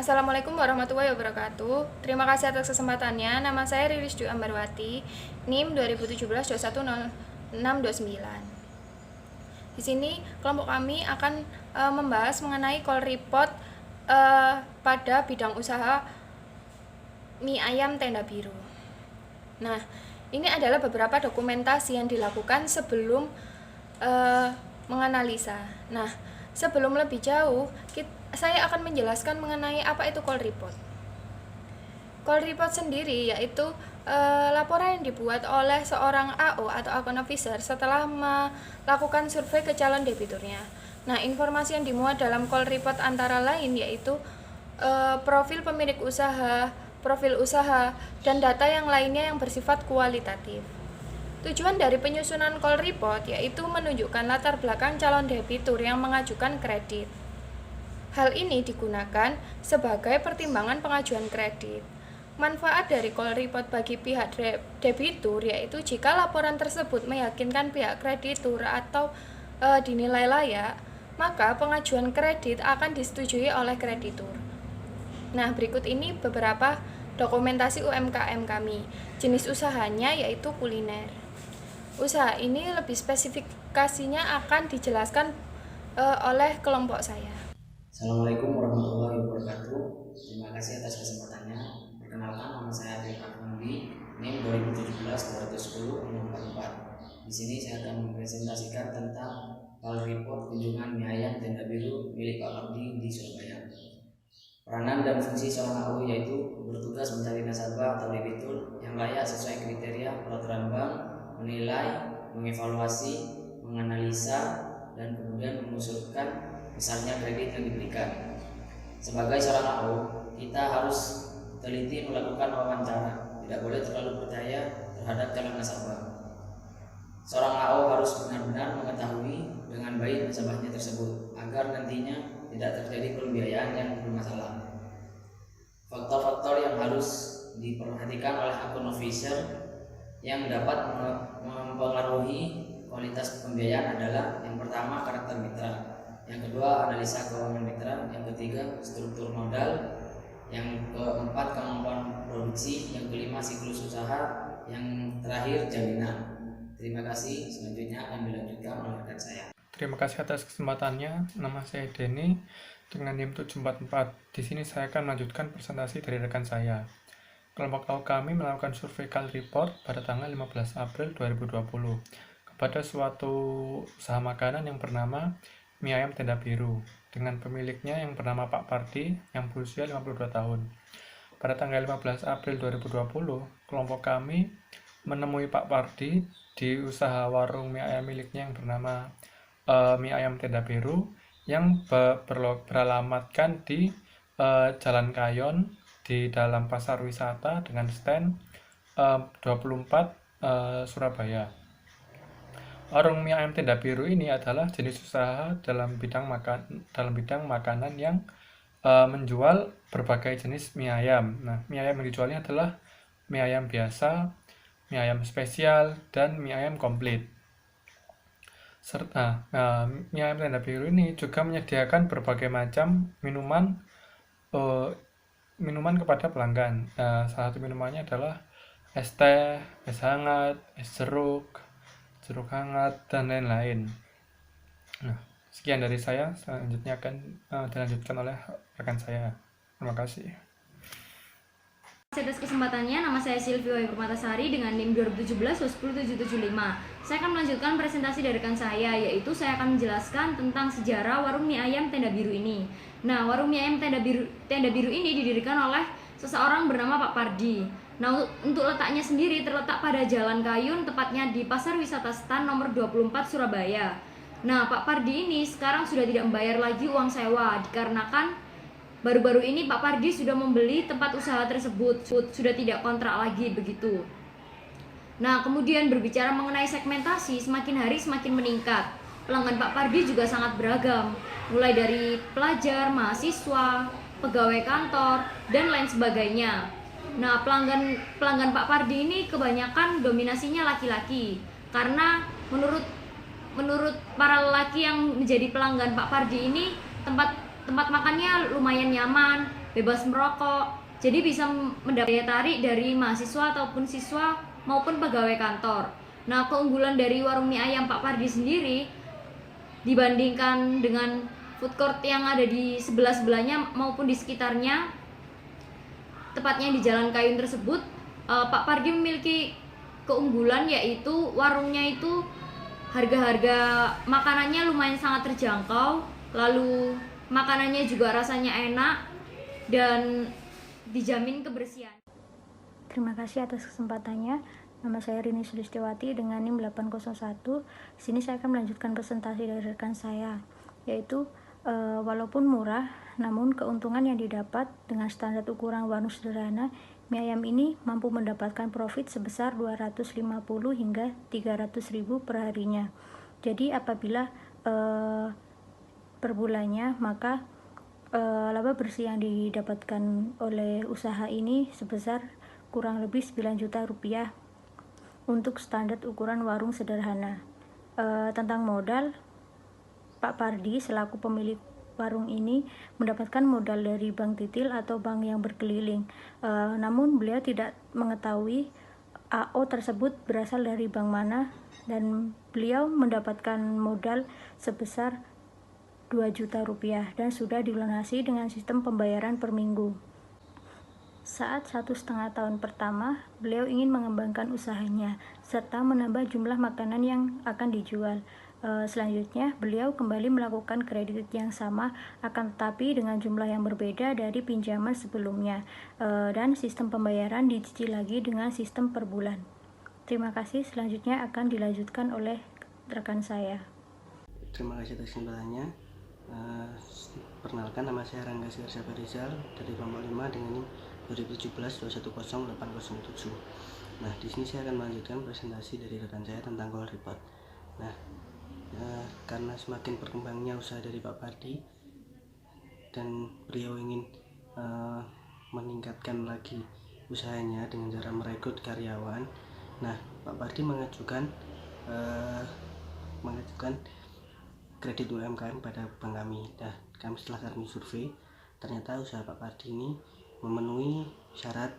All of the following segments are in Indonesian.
Assalamualaikum warahmatullahi wabarakatuh. Terima kasih atas kesempatannya. Nama saya Riris Dwi Ambarwati, NIM 2017-210629. Di sini kelompok kami akan membahas mengenai call report pada bidang usaha mie ayam tenda biru. Nah, ini adalah beberapa dokumentasi yang dilakukan sebelum menganalisa. Nah, sebelum lebih jauh, saya akan menjelaskan mengenai apa itu call report. Call report sendiri yaitu laporan yang dibuat oleh seorang AO atau account officer setelah melakukan survei ke calon debiturnya. Nah, informasi yang dimuat dalam call report antara lain yaitu profil pemilik usaha, profil usaha, dan data yang lainnya yang bersifat kualitatif. Tujuan dari penyusunan call report yaitu menunjukkan latar belakang calon debitur yang mengajukan kredit. Hal ini digunakan sebagai pertimbangan pengajuan kredit. Manfaat dari call report bagi pihak debitur yaitu jika laporan tersebut meyakinkan pihak kreditur atau dinilai layak, maka pengajuan kredit akan disetujui oleh kreditur. Nah, berikut ini beberapa dokumentasi UMKM kami. Jenis usahanya yaitu kuliner. Usaha ini lebih spesifikasinya akan dijelaskan oleh kelompok saya. Assalamualaikum warahmatullahi wabarakatuh. Terima kasih atas kesempatannya. Perkenalkan, nama saya Adil Afandi, NIM 2017-210-644. Di sini saya akan mempresentasikan tentang call report kunjungan mie ayam tenda biru milik Pak Abdi di Surabaya. Peranan dan fungsi seorang AU yaitu bertugas mencari nasabah atau debitur yang layak sesuai kriteria peraturan bank, menilai, mengevaluasi, menganalisa, dan kemudian mengusulkan misalnya kredit yang diberikan. Sebagai seorang AU, kita harus teliti melakukan wawancara, tidak boleh terlalu percaya terhadap calon nasabah. Seorang AU harus benar-benar mengetahui dengan baik nasabahnya tersebut agar nantinya tidak terjadi pembiayaan yang bermasalah. Faktor-faktor yang harus diperhatikan oleh akun officer yang dapat mempengaruhi kualitas pembiayaan adalah yang pertama karakter mitra, yang kedua analisa keuangan mitra, yang ketiga struktur modal, yang keempat kemampuan produksi, yang kelima siklus usaha, yang terakhir jaminan. Terima kasih. Selanjutnya akan dilanjutkan oleh rekan saya. Terima kasih atas kesempatannya. Nama saya Denny dengan NIM 744. Di sini saya akan melanjutkan presentasi dari rekan saya. Kelompok AU kami melakukan survei call report pada tanggal 15 April 2020 kepada suatu usaha makanan yang bernama mie ayam tenda biru dengan pemiliknya yang bernama Pak Pardi yang berusia 52 tahun. Pada tanggal 15 April 2020, kelompok kami menemui Pak Pardi di usaha warung mie ayam miliknya yang bernama mie ayam tenda biru yang beralamatkan di Jalan Kayon di dalam pasar wisata dengan stand 24 Surabaya. Warung mie ayam tenda biru ini adalah jenis usaha dalam bidang makanan yang menjual berbagai jenis mie ayam. Nah, mie ayam yang dijualnya adalah mie ayam biasa, mie ayam spesial, dan mie ayam komplit. Serta mie ayam tenda biru ini juga menyediakan berbagai macam minuman kepada pelanggan. Salah satu minumannya adalah es teh, es hangat, es jeruk hangat, dan lain-lain. Nah, sekian dari saya. Selanjutnya akan dilanjutkan oleh rekan saya. Terima kasih. Atas kesempatannya, nama saya Silvi Wayu Permatasari dengan NIM 2017-10775. Saya akan melanjutkan presentasi dari rekan saya, yaitu saya akan menjelaskan tentang sejarah warung mie ayam tenda biru ini. Nah, warung mie ayam tenda biru ini didirikan oleh seseorang bernama Pak Pardi. Nah, untuk letaknya sendiri terletak pada Jalan Kayun, tepatnya di Pasar Wisata Stan nomor 24 Surabaya. Nah, Pak Pardi ini sekarang sudah tidak membayar lagi uang sewa dikarenakan baru-baru ini Pak Pardi sudah membeli tempat usaha tersebut, sudah tidak kontrak lagi begitu. Nah, kemudian berbicara mengenai segmentasi, semakin hari semakin meningkat. Pelanggan Pak Pardi juga sangat beragam, mulai dari pelajar, mahasiswa, pegawai kantor, dan lain sebagainya. Nah, pelanggan Pak Pardi ini kebanyakan dominasinya laki-laki, karena menurut para lelaki yang menjadi pelanggan Pak Pardi ini, tempat tempat makannya lumayan nyaman, bebas merokok, jadi bisa mendapat daya tarik dari mahasiswa ataupun siswa maupun pegawai kantor. Nah, keunggulan dari warung mie ayam Pak Pardi sendiri dibandingkan dengan food court yang ada di sebelah-sebelahnya maupun di sekitarnya, tepatnya di Jalan Kayun tersebut, Pak Pardi memiliki keunggulan yaitu warungnya itu harga-harga makanannya lumayan sangat terjangkau, lalu makanannya juga rasanya enak dan dijamin kebersihan. Terima kasih atas kesempatannya. Nama saya Rini Sulistiwati dengan NIM 801. Di sini saya akan melanjutkan presentasi dari rekan saya, yaitu walaupun murah, namun keuntungan yang didapat dengan standar ukuran warung sederhana, mie ayam ini mampu mendapatkan profit sebesar 250 hingga 300 ribu per harinya. Jadi apabila per bulannya, maka laba bersih yang didapatkan oleh usaha ini sebesar kurang lebih 9 juta rupiah untuk standar ukuran warung sederhana. Tentang modal, Pak Pardi selaku pemilik warung ini mendapatkan modal dari bank titil atau bank yang berkeliling. Namun beliau tidak mengetahui AO tersebut berasal dari bank mana, dan beliau mendapatkan modal sebesar 2 juta rupiah dan sudah dilunasi dengan sistem pembayaran per minggu. Saat 1,5 tahun pertama, beliau ingin mengembangkan usahanya serta menambah jumlah makanan yang akan dijual. Selanjutnya, beliau kembali melakukan kredit yang sama, akan tetapi dengan jumlah yang berbeda dari pinjaman sebelumnya, dan sistem pembayaran dicicil lagi dengan sistem per bulan. Terima kasih. Selanjutnya akan dilanjutkan oleh rekan saya. Terima kasih atas kesempatannya. Perkenalkan, nama saya Rangga Sigarsapa Rizal dari kelompok 5 dengan NIM 2017-210807. Nah, di sini saya akan melanjutkan presentasi dari rekan saya tentang call report. Nah, karena semakin berkembangnya usaha dari Pak Pardi dan beliau ingin meningkatkan lagi usahanya dengan cara merekrut karyawan. Nah, Pak Pardi mengajukan kredit UMKM pada bank kami. Nah, setelah kami survei, ternyata usaha Pak Pardi ini memenuhi syarat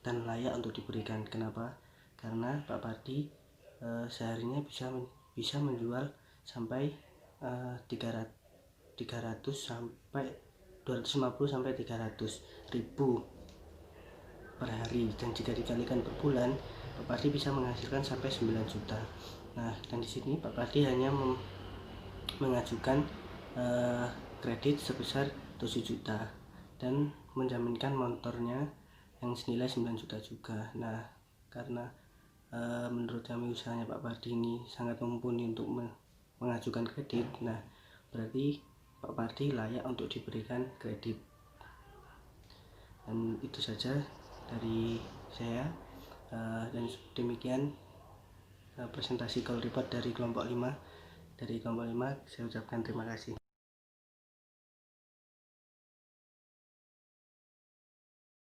dan layak untuk diberikan. Kenapa? Karena Pak Pardi seharinya bisa menjual sampai 300 sampai 250 sampai 300 ribu per hari, dan jika dikalikan per bulan, Pak Pardi bisa menghasilkan sampai 9 juta. Nah, dan di sini Pak Pardi hanya mengajukan kredit sebesar 7 juta dan menjaminkan motornya yang senilai 9 juta juga. Nah, karena menurut kami usahanya Pak Pardi ini sangat mumpuni untuk mengajukan kredit, nah berarti Pak Pardi layak untuk diberikan kredit. Dan itu saja dari saya, dan demikian presentasi call report dari kelompok 5. Dari kelompok 5 saya ucapkan terima kasih.